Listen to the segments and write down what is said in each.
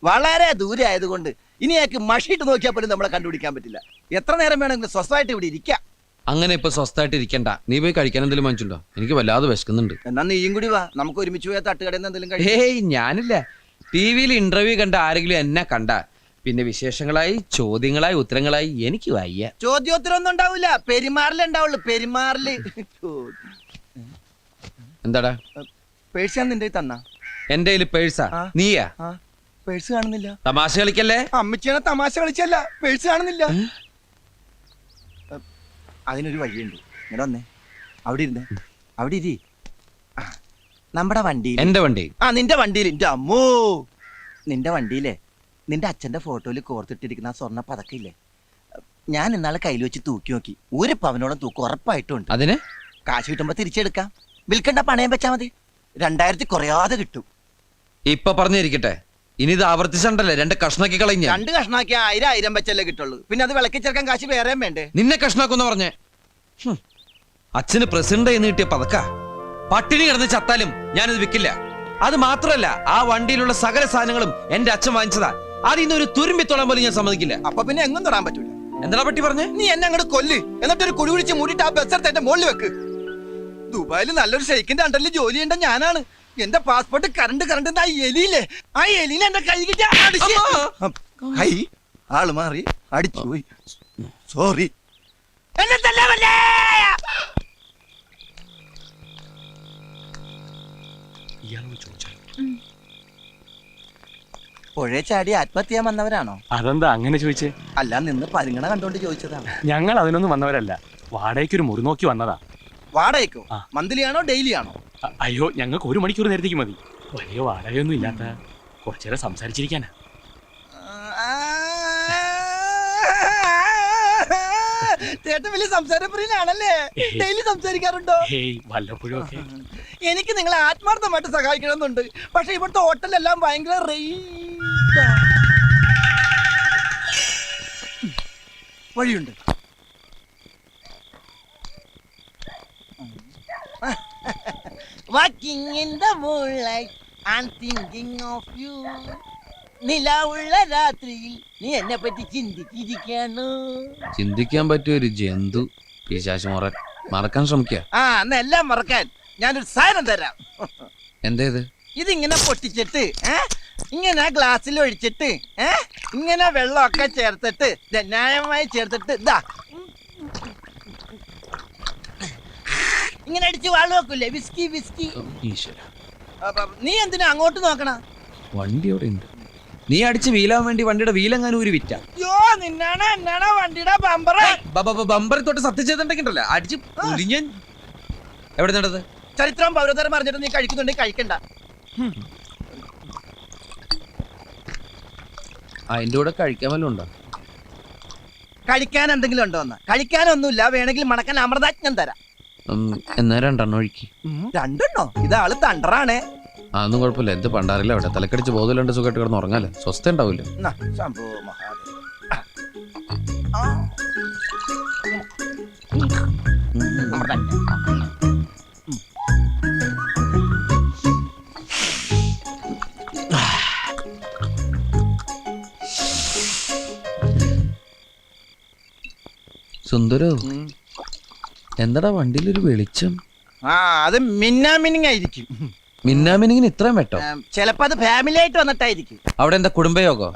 വളരെ ദൂരെ ആയതുകൊണ്ട് ഇനി അയാൾക്ക് മഷിയിട്ട് നോക്കിയാൽ പോലും നമ്മളെ കണ്ടുപിടിക്കാൻ പറ്റില്ല. എത്ര നേരം വേണമെങ്കിലും സ്വസ്ഥമായിട്ട് ഇവിടെ ഇരിക്കാം. അങ്ങനെ ഇപ്പൊ സ്വസ്ഥമായിട്ട് ഇരിക്കണ്ട. നീ പോയി കഴിക്കാൻ എന്തെങ്കിലും വാങ്ങിച്ചുണ്ടോ? എനിക്ക് വല്ലാതെ വിശക്കുന്നുണ്ട്. എന്നാ നീയും കൂടി വാ, നമുക്ക് ഒരുമിച്ച് പോയാൽ തട്ടുകടയിൽ നിന്ന് എന്തെങ്കിലും കഴിക്കാം. ഏയ് ഞാനില്ല. ടിവിയിൽ ഇന്റർവ്യൂ കണ്ട ആരെങ്കിലും എന്നെ കണ്ട പിന്നെ വിശേഷങ്ങളായി ചോദ്യങ്ങളായി ഉത്തരങ്ങളായി എനിക്ക് വയ്യ. ചോദ്യോത്തരം ഒന്നും ഉണ്ടാവില്ല, പെരുമാറിലുണ്ടാവുള്ളു. പെരുമാറില്. എന്താടാ പേഴ്സ് ഞാൻ നിന്റെ തന്ന? എന്റെ കയ്യില് പേഴ്സാ. നീയാ? പേഴ്സ് കാണുന്നില്ല. തമാശ കളിക്കല്ലേ? അമ്മച്ചിയാണ് തമാശ കളിച്ചല്ല, പേഴ്സ് കാണുന്നില്ല. അതിനൊരു വഴിയുണ്ട്. ഇങ്ങനെ വന്നേ, അവിടെ ഇരുന്നേ, അവിടെ ഇരി. നമ്മുടെ വണ്ടി, എന്റെ വണ്ടി. നിന്റെ വണ്ടിയിൽ. എന്റെ അമ്മോ, നിന്റെ വണ്ടിയിലെ നിന്റെ അച്ഛന്റെ ഫോട്ടോയിൽ കോർത്തിട്ടിരിക്കുന്ന ആ സ്വർണ്ണ പതക്കില്ലേ, ഞാൻ ഇന്നാളെ കയ്യിൽ വെച്ച് തൂക്കി നോക്കി. ഒരു പവനോളം തൂക്കം ഉറപ്പായിട്ടുണ്ട്. അതിന് കാശ് കിട്ടുമ്പോ തിരിച്ചെടുക്കാം. വിൽക്കണ്ട, പണയം വെച്ചാ മതി. 2000 കുറയാതെ കിട്ടും. ഇപ്പൊ പറഞ്ഞിരിക്കട്ടെ, ഇനി ഇത് ആവർത്തിച്ചണ്ടല്ലേ 2 കഷ്ണാക്കി കളഞ്ഞ. 2 കഷ്ണാക്കി 1000 വെച്ചല്ലേ കിട്ടുള്ളൂ. പിന്നെ അത് വിളക്കി ചേർക്കാൻ കാശ് വേറെയും വേണ്ടേ? നിന്നെ കഷ്ണാക്കുന്ന പറഞ്ഞേ. അച്ഛന് പ്രസിഡന്റ് എന്ന് കിട്ടിയ പതക്ക പട്ടിണി കിടന്ന് ചത്താലും ഞാനിത് വിൽക്കില്ല. അത് മാത്രല്ല, ആ വണ്ടിയിലുള്ള സകല സാധനങ്ങളും എന്റെ അച്ഛൻ വാങ്ങിച്ചതാ. അതിന്നൊരു തുരുമ്പിത്തോളം പോലും ഞാൻ സമ്മതിക്കില്ല. അപ്പൊ പിന്നെ എങ്ങും തൊടാൻ പറ്റൂല. എന്താ പറ്റി പറഞ്ഞേ? നീ എന്നെ അങ്ങോട്ട് കൊല്ല്, എന്നിട്ടൊരു കുഴി കുഴിച്ച് മൂടിയിട്ട് ആ ബസ് എന്റെ മുകളിൽ വെക്ക്. ദുബായിൽ നല്ലൊരു ഷെയ്ക്കിന്റെ അണ്ടറിൽ ജോലി ചെയ്യേണ്ട ഞാനാണ്. എന്റെ പാസ്പോർട്ട് കറണ്ട് ആ എലിയില്ലേ, ആ എലിയിൽ എന്റെ കൈ കിട്ടിയ കൈ ആള് മാറി അടിച്ചു പോയി. സോറി. പുഴയെ ചാടി ആത്മഹത്യ ചെയ്യാൻ വന്നവരാണോ? അതെന്താ അങ്ങനെ ചോദിച്ചേ? അല്ല, നിന്ന് പരിഗണന കണ്ടോണ്ട് ചോദിച്ചതാണ്. ഞങ്ങൾ അതിനൊന്നും വന്നവരല്ല, വാടകയ്ക്ക് ഒരു മുറി നോക്കി വന്നതാ. വാടകയ്ക്കോ? മന്ത്ലി ആണോ ഡെയിലി ആണോ? അയ്യോ, ഞങ്ങൾക്ക് 1 മണിക്കൂർ നേരത്തേക്ക് മതി. വലിയ വാടകയൊന്നും ഇല്ലാത്ത കുറച്ചേരം സംസാരിച്ചിരിക്കാനാ. ചേട്ടൻ വലിയ സംസാരപ്രിയനാണല്ലേ? ഡെയിലി സംസാരിക്കാറുണ്ടോ? വല്ലപ്പോഴും ഒക്കെ. എനിക്ക് നിങ്ങളെ ആത്മാർത്ഥമായിട്ട് സഹായിക്കണമെന്നുണ്ട്. പക്ഷെ ഇവിടുത്തെ ഹോട്ടലെല്ലാം ഭയങ്കര വഴിയുണ്ട്. Walking in the moonlight, I'm thinking of you. നിലാവുള്ള രാത്രിയിൽ നീ എന്നെ പറ്റി ചിന്തിച്ചിരിക്കാണ്. ചിന്തിക്കാൻ പറ്റിയ ഒരു ജന്തു പിശാച് മറക്കാൻ ശ്രമിക്കുക. എല്ലാം മറക്കാൻ ഞാനൊരു സാധനം തരാം. എന്തേത്? ഇതിങ്ങനെ പൊട്ടിച്ചിട്ട് ഇങ്ങനെ ഗ്ലാസ്സിൽ ഒഴിച്ചിട്ട് ഇങ്ങനെ വെള്ളമൊക്കെ ചേർത്തിട്ട് ന്യായമായി ചേർത്തിട്ട് ഇതാ ഇങ്ങനെ അടിച്ച് വാള് വെക്കൂലേ, വിസ്കി വിസ്കി. നീ എന്തിനാ അങ്ങോട്ട് നോക്കണ? വണ്ടി അവിടെ ഉണ്ട്. നീ അടിച്ച് വീലാൻ വേണ്ടി വണ്ടിയുടെ വീലെങ്ങാനും ഒരു വിറ്റ. നിന്നാണ് എന്നാണ് വണ്ടിയുടെ ബമ്പർ തൊട്ട് സത്യം ചെയ്തിട്ടുണ്ടല്ലോ അടിച്ച് ഞാൻ. എവിടെ നടന്നത്? ചരിത്രം പൗരതരം പറഞ്ഞിട്ട് നീ കഴിക്കുന്നുണ്ടെങ്കിൽ കഴിക്കണ്ട. അതിന്റെ കൂടെ കഴിക്കാൻ വല്ലതും ഉണ്ടോ? കഴിക്കാൻ എന്തെങ്കിലും ഉണ്ടോ? കഴിക്കാനൊന്നുമില്ല, വേണമെങ്കിൽ മണക്കാൻ അമൃതാജ്ഞം തരാം. എന്നാ 2 എണ്ണം ഒഴുക്കി. 2 എണ്ണോ? ഇതാള് തണ്ടറാണേ. അതൊന്നും കുഴപ്പമില്ല. എന്ത് പണ്ടാറില്ല അവിടെ. തലക്കടിച്ച് ബോധമില്ലാണ്ട് സുഖമായിട്ട് കിടന്ന് ഉറങ്ങാല്ലേ, സ്വസ്ഥ ഉണ്ടാവില്ല. സുന്ദരോ, എന്താടാ വണ്ടിയിലൊരു വെളിച്ചം? അത് മിന്നാമിനിങ്ങായിരിക്കും. മിന്നാമിനിങ്ങിന് ഇത്രയും വെട്ടോ? ചിലപ്പോ അത് ഫാമിലി ആയിട്ട് വന്നിട്ടായിരിക്കും. അവിടെ എന്താ കുടുംബയോഗോ?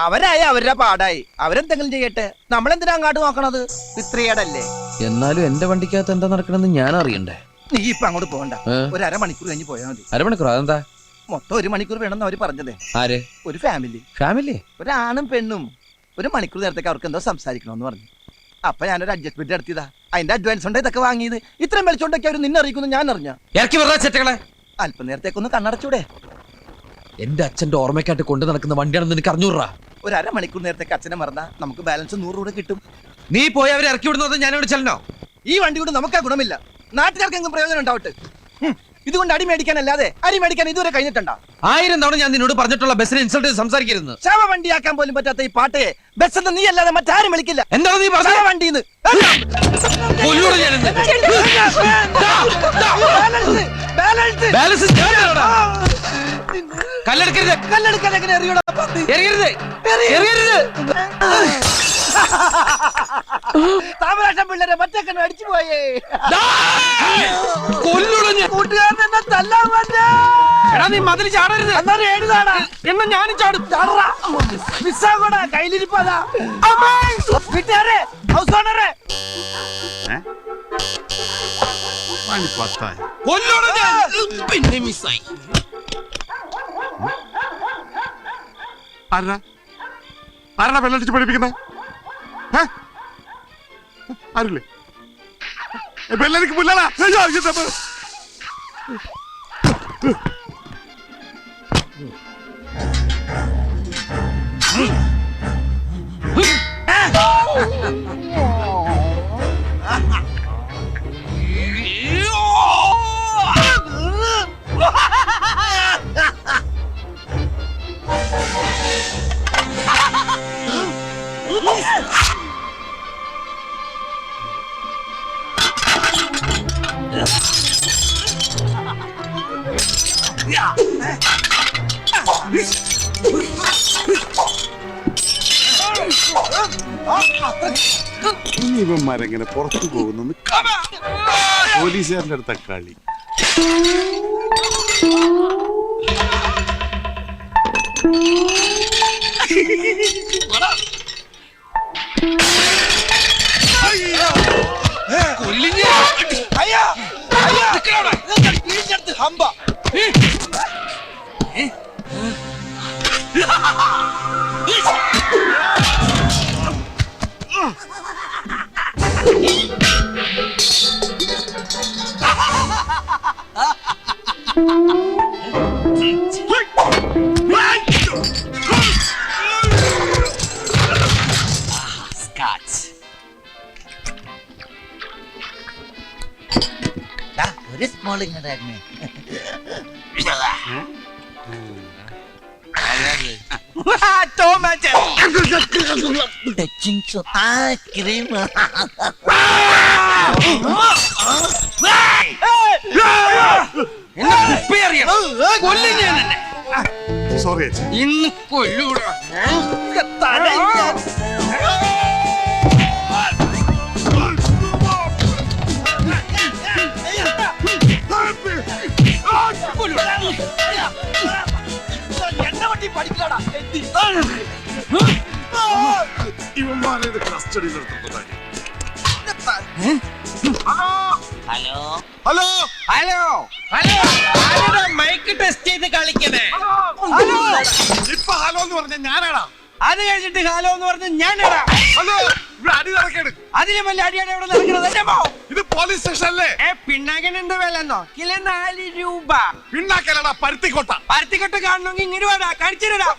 അവരായി അവരുടെ പാടായി, അവരെന്തെങ്കിലും ചെയ്യട്ടെ. നമ്മളെന്തിനാ അങ്ങോട്ട് നോക്കണത്? സ്ത്രീയടല്ലേ. എന്നാലും എന്റെ വണ്ടിക്കകത്ത് എന്താ നടക്കണെന്ന് ഞാൻ അറിയണ്ടേ? നീ ഇപ്പൊ അങ്ങോട്ട് പോകണ്ട, ഒരു 1/2 മണിക്കൂർ കഴിഞ്ഞ് പോയാൽ മതി. 1/2 മണിക്കൂർ? അതെന്താ? മൊത്തം 1 മണിക്കൂർ വേണമെന്ന് അവര് പറഞ്ഞതേ. ആര്? ഒരു ഫാമിലി, ഒരാണും പെണ്ണും 1 മണിക്കൂർ നേരത്തേക്ക് അവർക്ക് എന്തോ സംസാരിക്കണമെന്ന് പറഞ്ഞു. അപ്പൊ ഞാനൊരു അഡ്ജസ്റ്റ്മെന്റ് നടത്തിയതാ. അതിന്റെ അഡ്വാൻസ് ഉണ്ട് ഇതൊക്കെ വാങ്ങിയത്. ഇത്രയും വിളിച്ചോണ്ടൊക്കെ അവർ നിന്നെ അറിയിക്കുന്നു ഞാൻ അറിഞ്ഞ. അല്പം നേരത്തേക്കൊന്ന് കണ്ണടച്ചൂടെ? എന്റെ അച്ഛന്റെ ഓർമ്മയ്ക്കായിട്ട് കൊണ്ടു നടക്കുന്ന വണ്ടിയാണെന്ന് എനിക്ക് അറിഞ്ഞൂറാ. ഒരു 1/2 മണിക്കൂർ നേരത്തേക്ക് അച്ഛനെ മറന്നാ നമുക്ക് ബാലൻസ് 100 രൂപ കിട്ടും. നീ പോയി അവരെ ഇറക്കി വിടുന്നത് ഞാൻ ഇവിടെ ചെല്ലണോ? ഈ വണ്ടി കൊണ്ട് നമുക്കാ ഗുണമില്ല, നാട്ടുകാർക്കെങ്കിലും പ്രയോജനം ഉണ്ടാവട്ടെ. ഇതുകൊണ്ട് അടി മേടിക്കാനല്ലാതെ അരി മേടിക്കാൻ ഇതുവരെ കഴിഞ്ഞിട്ടുണ്ടോ? 1000 തവണ ഞാൻ നിന്നോട് പറഞ്ഞിട്ടുള്ള ബസ്സിനെ ഇൻസൾട്ട് ചെയ്ത് സംസാരിക്കരുത്. ശവ വണ്ടിയാക്കാൻ പോലും പറ്റാത്ത ഈ പാട്ടയെ ബസ് എന്ന് നീ അല്ലാതെ മറ്റാരും വിളിക്കില്ല. എന്താണ് നീ പറഞ്ഞ? വണ്ടിന്ന് കല്ലെടുക്കരുത്. കല്ലെടുക്കാൻ എങ്ങനെ അറിയണം? എറിയരുത്, എറിയരുത്. താമരാശം പിള്ളേരെ മറ്റേ അടിച്ചു പോയേ. കൊല്ലൂടാ ഞാൻ. കൂട്ടുകാരൻ എന്നെ തല്ലാൻ പറ്റാ. എടാ നീ മതിൽ ചാടരുത്. എന്നാലും ഏടുതാടാ എന്നാ ഞാനും ചാടും. മിസ്സാകൂടാ, കയ്യിലിരിപ്പതാ. വീട്ടുകാരെ, ഹൗസ് ഓണറെ, കൊല്ലൂടാ ഞാൻ. പിന്നെ മിസ്സായി. ആരാ വെള്ളടിച്ച് പഠിപ്പിക്കുന്നത്? ആരില്ലേ? വെള്ളടിക്ക് പുല്ലാടാ. ഇവന്മാരെങ്ങനെ പുറത്തു പോകുന്നു? പോലീസുകാരൻ്റെ അടുത്ത കളി. ഹമ്പ ഒരു സ്മോൾ ഇങ്ങോട്ടായിരുന്നു. സോറി ഇന്ന് കൊല്ലൂടാ. ഇവന്മാരെ കസ്റ്റഡിയിൽ എടുത്തിട്ടുണ്ടായി. ഹലോ ഹലോ ഹലോ ഹലോ, ആരുടെ മൈക്ക് ടെസ്റ്റ് ചെയ്ത് കളിക്കണേ? ഇപ്പൊ ഹലോ എന്ന് പറഞ്ഞ ഞാനാടാ. അത് കഴിഞ്ഞിട്ട് ഹലോ എന്ന് പറഞ്ഞ ഞാനാടാ. ഹലോ, ഇവിടെ അടി നടക്കേട്. അതിലും വലിയ അടിയാണ് ഇവിടെ നടക്കുന്നത്. എന്റെ മോ, ഇത് പോലീസ് സ്റ്റേഷൻ അല്ലേ? പിണ്ണാക്കൻ എന്ത് വിലന്നോ? കിലോ 4 രൂപ. പിണ്ണാക്കലടാ, പരുത്തിക്കോട്ട. പരുത്തിക്കെട്ട് കാണണമെങ്കിൽ ഇങ്ങനെ വേടാ, കഴിച്ചിടാ.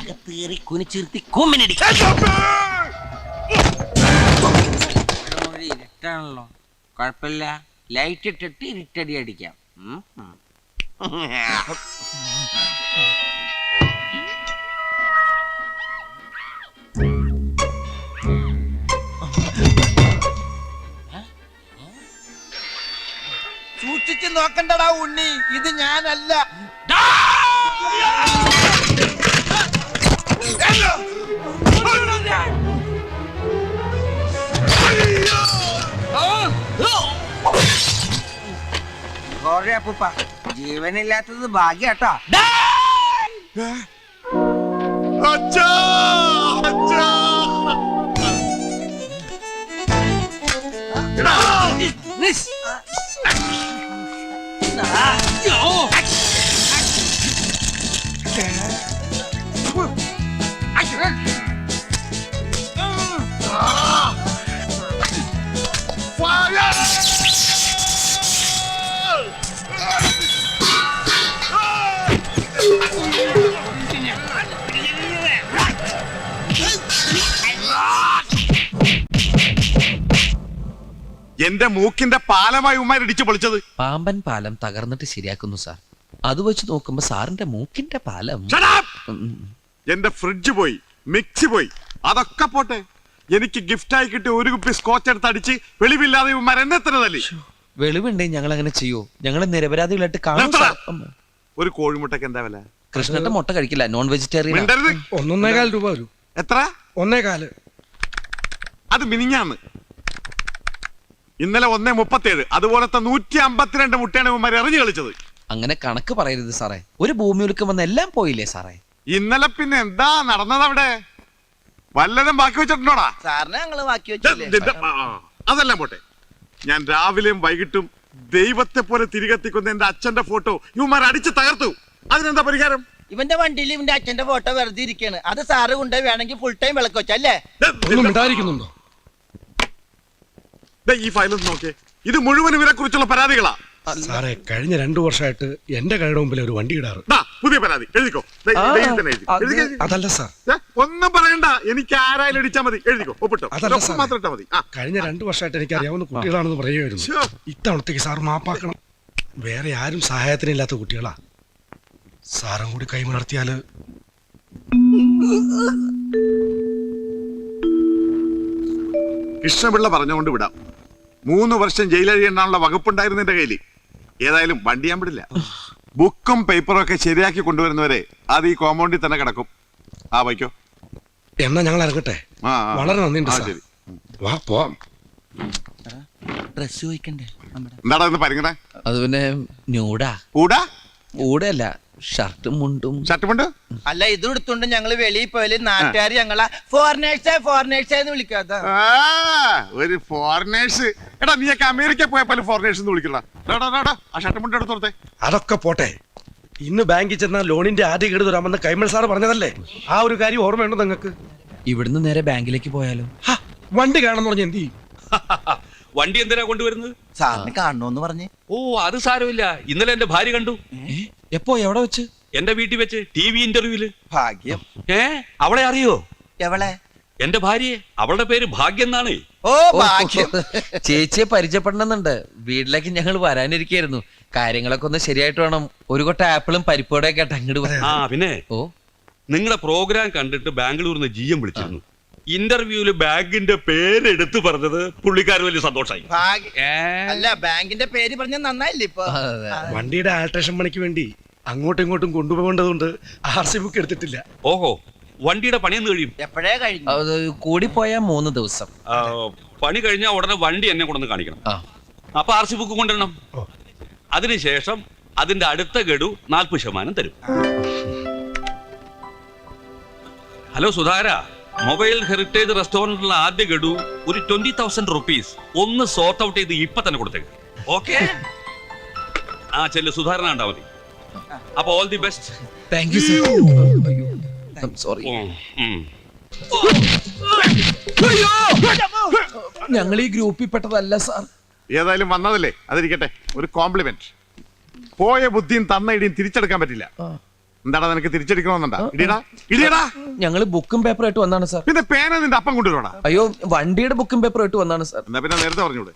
അകത്തേറി കുനിച്ചിരുത്തി കൊമ്മിനടിക്കും. ഇരുട്ടാണല്ലോ, കുഴപ്പമില്ല. ലൈറ്റ് ഇട്ടിട്ട് ഇരുട്ടടി അടിക്കാം. സൂക്ഷിച്ച് നോക്കണ്ടടാ ഉണ്ണി, ഇത് ഞാനല്ല. അപ്പൂപ്പ, ജീവനില്ലാത്തത് ഭാഗ്യാട്ടോ. അച്ഛാ, അച്ഛാ. എന്റെ മൂക്കിന്റെ പാലമായി ഉമ്മാർ ഇടിച്ചു പൊളിച്ചത്. പാമ്പൻ പാലം തകർന്നിട്ട് ശരിയാക്കുന്നു സാർ. അത് വെച്ച് നോക്കുമ്പോ സാറിന്റെ മൂക്കിന്റെ പാലം. Shut up! എന്റെ ഫ്രിഡ്ജ് പോയി, മിക്സി പോയി, അതൊക്കെ പോട്ടെ. എനിക്ക് ഗിഫ്റ്റായി കിട്ടിയ ഒരു കുപ്പി സ്കോച്ച് എടുത്ത് അടിച്ച് വെളിവില്ലാതെ ഉമ്മാർ എന്നെ തന്നെ തല്ലി. വെളിവുണ്ടെങ്കിൽ ഞങ്ങൾ അങ്ങനെ ചെയ്യോ? ഞങ്ങളെ നിരപരാധികളായിട്ട് കാണും നിർത്തടാ. സാർ. ഒരു കോഴിമുട്ടക്ക് എന്താ വില? കൃഷ്ണന്റെ മുട്ട കഴിക്കില്ല, നോൺ വെജിറ്റേറിയൻ. മിണ്ടരുത്. 1.25 രൂപ വരും. എത്ര? 1.25. അത് മിനിഞ്ഞാന്ന്. ഇന്നലെ 1.37. അതുപോലത്തെ 152 മുട്ടയാണ് ഉമ്മാർ എറിഞ്ഞു കളിച്ചത്. അങ്ങനെ കണക്ക് പറയരുത് സാറേ. ഒരു ഭൂമി ഉലുക്കം വന്ന് എല്ലാം പോയില്ലേ സാറേ? ഇന്നലെ പിന്നെ എന്താ നടന്നത് അവിടെ? വല്ലതും ബാക്കി വെച്ചിട്ടുണ്ടോടാ? സാറിനെ ഞങ്ങള് ബാക്കി വെച്ചില്ലേ? അതെല്ലാം പോട്ടെ. ഞാൻ രാവിലെയും വൈകിട്ടും ദൈവത്തെ പോലെ തിരികെത്തിക്കുന്ന എന്റെ അച്ഛന്റെ ഫോട്ടോ ഇവന്മാർ അടിച്ച് തകർത്തു. അതിനെന്താ പരിഹാരം? ഇവന്റെ വണ്ടിയിൽ ഇവന്റെ അച്ഛന്റെ ഫോട്ടോ വെറുതെ ഇരിക്കാണ്. അത് സാറ് കൊണ്ട് വേണമെങ്കിൽ ഫുൾ ടൈം വിളക്ക് വെച്ചല്ലേ? ഒന്നും മിണ്ടായിരിക്കുന്നുണ്ടോ? ഈ ഫയലും നോക്കിയേ. ഇത് മുഴുവൻ ഇവരെ കുറിച്ചുള്ള പരാതികളാ. സാറേ, കഴിഞ്ഞ 2 വർഷമായിട്ട് എന്റെ കടയുടെ മുമ്പിൽ ഒരു വണ്ടി ഇടാറ്. ദാ, പുതിയ പരാതി എഴുതിക്കോ. ദേ, ഇതിൽ തന്നെ എഴുതി. എഴുതിക്കോ. അതല്ല സാർ, ഒന്നും പറയണ്ട. എനിക്ക് ആരായാലും ഇടിച്ചാ മതി. എഴുതിക്കോ, ഒപ്പിട്ടോ. അതല്ല ഒപ്പ് സാറേ. മാത്രം ഇട്ടാ മതി. കഴിഞ്ഞ 2 വർഷമായിട്ട് എനിക്ക് അറിയാവുന്ന കുട്ടികളാണെന്ന് പറയുമായിരുന്നു. ശ്ശോ. ഇത്തവണത്തേക്ക് സാർ മാപ്പാക്കണം. വേറെ ആരും സഹായത്തിനില്ലാത്ത കുട്ടികളാ. സാറും കൂടി കൈമലർത്തിയാല് കൃഷ്ണപിള്ള പറഞ്ഞുകൊണ്ട് വിടാം. 3 വർഷം ജയിലഴിയെണ്ണാനുള്ള വകുപ്പുണ്ടായിരുന്നു എന്റെ കയ്യിൽ. ഏതായാലും വണ്ടി ഞാൻ വിടില്ല. ബുക്കും പേപ്പറും ഒക്കെ ശരിയാക്കി കൊണ്ടുവരുന്നവരെ അത് ഈ കോമ്പൗണ്ടിൽ തന്നെ കിടക്കും. ആ വയ്ക്കോ. എന്നാ ഞങ്ങൾ ഇറങ്ങട്ടെ. വളരെ നന്ദിയുണ്ട് സാർ. ശരി. വാ പോവാം. ഡ്രസ് ചോദിക്കണ്ടേ? എന്താടാ ഇന്ന് പരിങ്ങണേ? അത് പിന്നെ ന്യൂഡാ. കൂടാ കൂടെയല്ല, ഷർട്ടും മുണ്ടും. ഷർട്ടുമുണ്ട്. അല്ല, ഇത് എടുത്തോണ്ട് ഞങ്ങള് വെളിയിൽ പോയാല് നാട്ടുകാർ ഞങ്ങളെ ഫോറിനേഴ്സ് എന്ന് വിളിക്കാത്ത. ഒരു ഫോറിനേഴ്സ്. എടാ, നീയൊക്കെ അമേരിക്ക പോയപ്പോൾ ഫോറിനേഴ്സ് എന്ന് വിളിക്കണ്ട. ആ ഷർട്ടുമുണ്ട് എടുത്തോടത്തെ. അതൊക്കെ പോട്ടെ. ഇന്ന് ബാങ്കിൽ ചെന്ന ലോണിന്റെ ആദ്യ ഗഡു തരാമെന്ന് കൈമൾ സാർ പറഞ്ഞതല്ലേ? ആ ഒരു കാര്യം ഓർമ്മയുണ്ടോ നിങ്ങൾക്ക്? ഇവിടുന്ന് നേരെ ബാങ്കിലേക്ക് പോയാലോ? വണ്ടി കാണാന്ന് പറഞ്ഞ എന്ത് ചെയ്യും? വണ്ടി എന്തിനാ കൊണ്ടുവരുന്നത്? സാറിന് കാണണോന്ന് പറഞ്ഞ്. ഓ, അത് സാരമില്ല. ഇന്നലെ എന്റെ ഭാര്യ കണ്ടു. എപ്പോ, എവിടെ വെച്ച്? എന്റെ വീട്ടിൽ വെച്ച് TV ഇന്റർവ്യൂല്. ഭാഗ്യം. അവളെ അറിയോ? എവളെ? എന്റെ ഭാര്യയെ. അവളുടെ പേര് ഭാഗ്യം എന്നാണ്. ഓ, ഭാഗ്യം. ചേച്ചിയെ പരിചയപ്പെടണമെന്നുണ്ട്. വീട്ടിലേക്ക് ഞങ്ങൾ വരാനിരിക്കായിരുന്നു. കാര്യങ്ങളൊക്കെ ഒന്ന് ശരിയായിട്ട് വേണം. ഒരു കൊട്ട ആപ്പിളും പരിപ്പോടെ ഒക്കെ അങ്ങോട്ട് ആ, പിന്നെ ഓ, നിങ്ങളുടെ പ്രോഗ്രാം കണ്ടിട്ട് ബാംഗ്ലൂരിൽ നിന്ന് GM വിളിച്ചിരുന്നു. ഇന്റർവ്യൂല് ബാങ്കിന്റെ പേരെടുത്ത് പറഞ്ഞത് പുള്ളിക്കാർ വലിയ സന്തോഷമായി. അല്ല, ബാങ്കിന്റെ പേര് പറഞ്ഞ നന്നായില്ലേ ഇപ്പൊ? അതെ. വണ്ടിയുടെ ആൾട്രേഷൻ പണിക്ക് വേണ്ടി അങ്ങോട്ടും ഇങ്ങോട്ടും കൊണ്ടുപോകേണ്ടതുകൊണ്ട് RC ബുക്ക് എടുത്തിട്ടില്ല. ഓഹോ, വണ്ടിയുടെ പണിയെന്ന് കഴിയും? എപ്പോഴേ കഴിഞ്ഞു? അത് കൂടിപ്പോയാ 3 ദിവസം. പണി കഴിഞ്ഞാൽ ഉടനെ വണ്ടി എന്നെ കൊണ്ടൊന്ന് കാണിക്കണം. ആ, അപ്പൊ RC ബുക്ക് കൊണ്ടുവരണം. ഓ. അതിനുശേഷം അതിന്റെ അടുത്ത ഗഡു 40% തരും. ഹലോ സുധാര, മൊബൈൽ ഹെറിറ്റേജ് റെസ്റ്റോറന്റിലുള്ള ആദ്യ ഗഡു ഒരു 20,000 റുപ്പീസ് ഒന്ന് സോർട്ട് ഔട്ട് ചെയ്ത് ഇപ്പൊ തന്നെ കൊടുത്തേക്ക്. ഓക്കെ? ആ, ചെല്ലു. സുധാരണ ഉണ്ടാ മതി. അപ്പൊ all the best. Thank you sir. Sorry. ഞങ്ങൾ ഈ ഗ്രൂപ്പിൽ പെട്ടതല്ല സാർ. ഏതായാലും വന്നതല്ലേ, അതിരിക്കട്ടെ. ഒരു കോംപ്ലിമെന്റ്. പോയ ബുദ്ധിയും തന്ന ഇടിയും തിരിച്ചെടുക്കാൻ പറ്റില്ല. എന്താടാ, നിനക്ക് തിരിച്ചടിക്കണമെന്നുണ്ടാ? ഇടിയടാ, ഇടിയടാ. ഞങ്ങള് ബുക്കും പേപ്പറും ആയിട്ട് വന്നാണ് സാർ. പിന്നെ പേന നിന്റെ അപ്പം കൊണ്ടുവരോടാ. അയ്യോ, വണ്ടിയുടെ ബുക്കും പേപ്പറും ആയിട്ട് വന്നാണ് സാർ. എന്നാ പിന്നെ നേരത്തെ പറഞ്ഞൂടെ?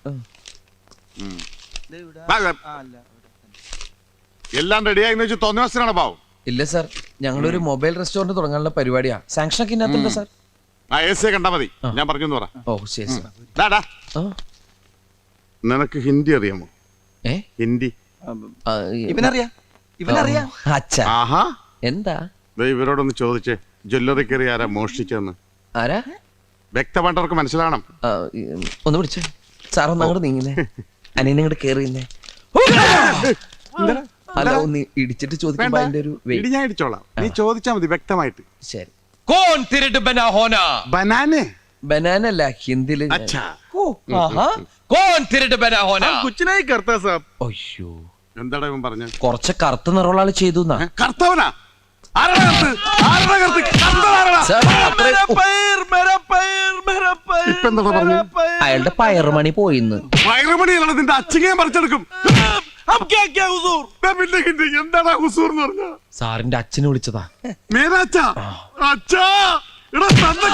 എല്ലാം റെഡിയായി വെച്ച് തോന്നിവാസനാണ് പാവം. ഇല്ല സാർ, ഞങ്ങളൊരു മൊബൈൽ റെസ്റ്റോറന്റ് തുടങ്ങാനുള്ള പരിപാടിയാ. സാങ്ഷൻ ഒക്കെ ഇന്നത്തുണ്ട് സാർ. ആ AC കണ്ടാ മതി. ഞാൻ പറഞ്ഞു പറ. ഓ ശരി സാർ. ഡാടാ, ആ, നിനക്ക് ഹിന്ദി അറിയാമോ? ഏ? ഹിന്ദി? ആ, ഇവനറിയാം. അച്ഛാ, ആഹാ. എന്താ? ദേ ഇവരോടൊന്ന് ചോദിച്ചേ, ജ്വല്ലറി കയറി ആരാ മോഷ്ടിച്ചെന്ന്. ആരാ? വ്യക്തമായിട്ടവർക്ക് മനസ്സിലാകണം. ആ, ഒന്ന് വിളിച്ചേ സാർ. ഒന്ന് അങ്ങോട്ട് നീങ്ങില്ലേ? അനിയനെ ഇങ്ങോട്ട് കേറിയില്ലേ? അല്ല, ഒന്ന് ഇടിച്ചിട്ട് ചോദിക്കുമ്പോ അതിന്റെ ഒരു weight. ഇടി ഞാൻ ഇടിച്ചോളാം. നീ ചോദിച്ചാ മതി വ്യക്തമായിട്ട്. ശരി. കോൺ തിരട്ട് ബനാ ഹോനാ? ബനാനെ? ബനാന അല്ല, ഹിന്ദിയില്. അച്ഛാ. കോൺ തിരട്ട് ബനാ ഹോനാ? കുച്ചിനായി കർത്താ സാബ്. അയ്യോ, എന്താടാ ഇവൻ പറഞ്ഞ? കുറച്ച് കറുത്ത നിറമുള്ള ആള് ചെയ്തു. കർത്തവനാ? ആരുടെ കർത്ത്? ആരുടെ കർത്ത്? കർത്തനാരടാ? ഇപ്പൊ എന്താടാ പറഞ്ഞ? അയാളുടെ പയറുമണി പോയിന്ന്. വയറുമണിയാണ് നിന്റെ അച്ഛനെ പറിച്ചെടുക്കും. എന്താടാ ഹുസൂർ എന്ന് പറഞ്ഞ? സാറിന്റെ അച്ഛനെ വിളിച്ചതാ. മേരാച്ചാ? അച്ഛാ, എടാ തന്നെ